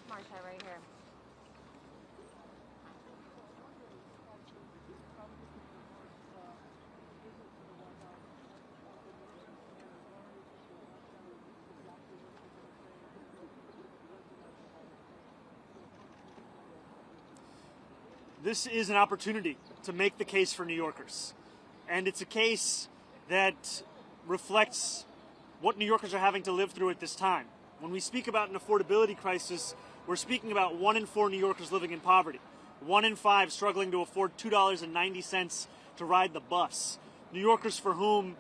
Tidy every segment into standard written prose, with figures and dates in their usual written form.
with Marsha right here. This is an opportunity to make the case for New Yorkers. And it's a case that reflects what New Yorkers are having to live through at this time. When we speak about an affordability crisis, we're speaking about 1 in 4 New Yorkers living in poverty, 1 in 5 struggling to afford $2.90 to ride the bus. New Yorkers for whom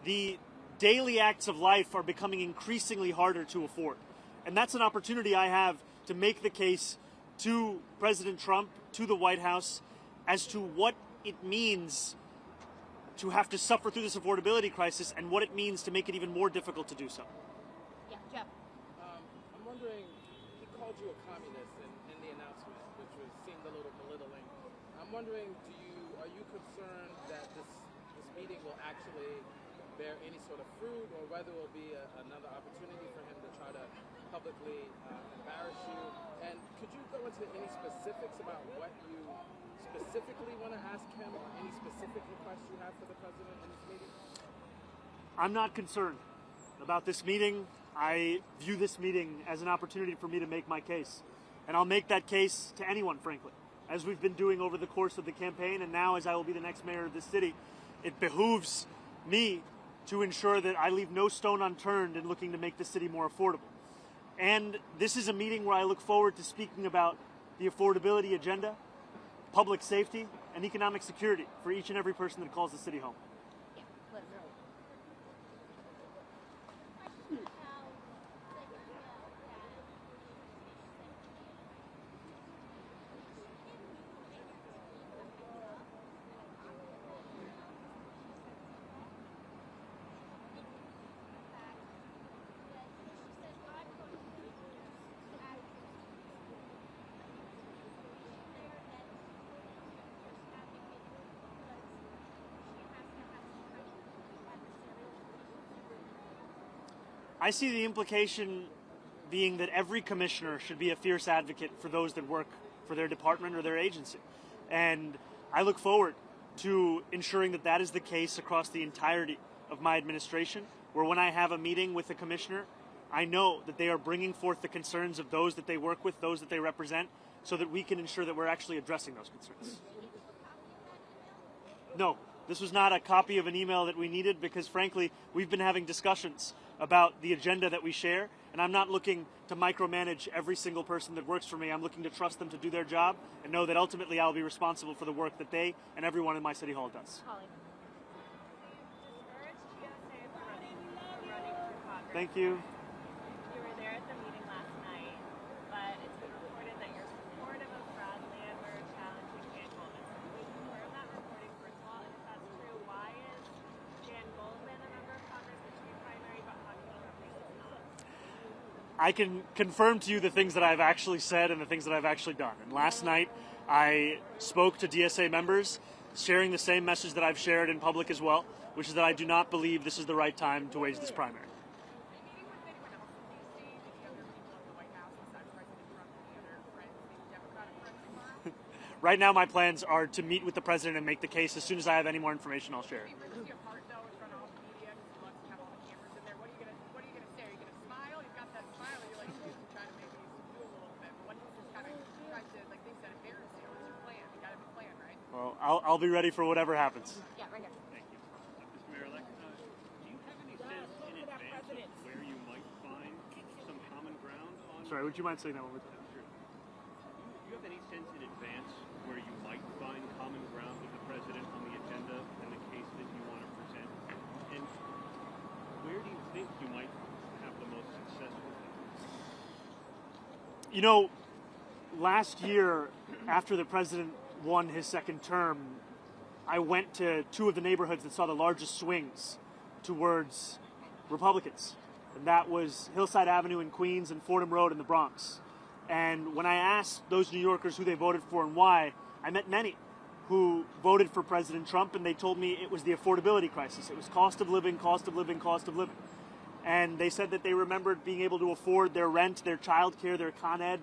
the daily acts of life are becoming increasingly harder to afford. And that's an opportunity I have to make the case to President Trump, to the White House, as to what it means to have to suffer through this affordability crisis and what it means to make it even more difficult to do so. Yeah, Jeff. I'm wondering, he called you a communist in the announcement, which seemed a little belittling. I'm wondering, are you concerned that this meeting will actually bear any sort of fruit, or whether it will be another opportunity for him to try to publicly embarrass you? And could you go into any specifics about what you specifically want to ask him, or any specific requests you have for the president in this meeting? I'm not concerned about this meeting. I view this meeting as an opportunity for me to make my case. And I'll make that case to anyone, frankly, as we've been doing over the course of the campaign, and now as I will be the next mayor of this city. It behooves me to ensure that I leave no stone unturned in looking to make the city more affordable. And this is a meeting where I look forward to speaking about the affordability agenda, public safety, and economic security for each and every person that calls the city home. Yeah, let's go. I see the implication being that every commissioner should be a fierce advocate for those that work for their department or their agency. And I look forward to ensuring that that is the case across the entirety of my administration, where when I have a meeting with a commissioner, I know that they are bringing forth the concerns of those that they work with, those that they represent, so that we can ensure that we're actually addressing those concerns. No, this was not a copy of an email that we needed because, frankly, we've been having discussions about the agenda that we share, and I'm not looking to micromanage every single person that works for me. I'm looking to trust them to do their job and know that ultimately I'll be responsible for the work that they and everyone in my city hall does. Holly. Thank you. You were there at the meeting last night, but it's been reported that you're supportive of Brad Lander challenging Dan Goldman. Can we confirm that reporting first of all? And if that's true, why is Dan Goldman a member of Congress that should be primary, but Joaquin Rodriguez not? I can confirm to you the things that I've actually said and the things that I've actually done. And last night, I spoke to DSA members, sharing the same message that I've shared in public as well, which is that I do not believe this is the right time to wage this primary. Right now, my plans are to meet with the president and make the case. As soon as I have any more information, I'll share it. Well, I'll be ready for whatever happens. Yeah, right here. Thank you. Mr. Mayor-elect, do you have any sense in advance of where you might find some common ground on... Sorry, would you mind saying that one more time? Sure. Do you have any sense in advance where you might find common ground with the president on the agenda and the case that you want to present? And where do you think you might have the most success with it? You know, last year, after the president won his second term, I went to two of the neighborhoods that saw the largest swings towards Republicans. And that was Hillside Avenue in Queens and Fordham Road in the Bronx. And when I asked those New Yorkers who they voted for and why, I met many who voted for President Trump, and they told me it was the affordability crisis. It was cost of living, cost of living, cost of living. And they said that they remembered being able to afford their rent, their child care, their Con Ed,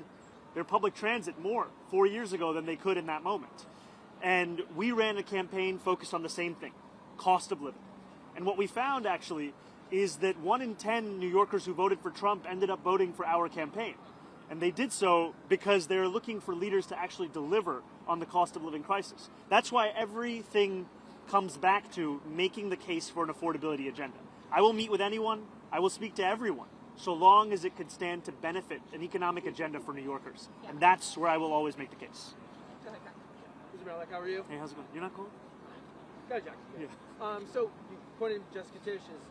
their public transit more 4 years ago than they could in that moment. And we ran a campaign focused on the same thing, cost of living. And what we found actually is that 1 in 10 New Yorkers who voted for Trump ended up voting for our campaign. And they did so because they're looking for leaders to actually deliver on the cost of living crisis. That's why everything comes back to making the case for an affordability agenda. I will meet with anyone, I will speak to everyone, so long as it could stand to benefit an economic agenda for New Yorkers. And that's where I will always make the case. Mr. Malik, how are you? Hey, how's it going? You're not cold? Go, Jack. Yeah. So, you pointed Jessica Tisch as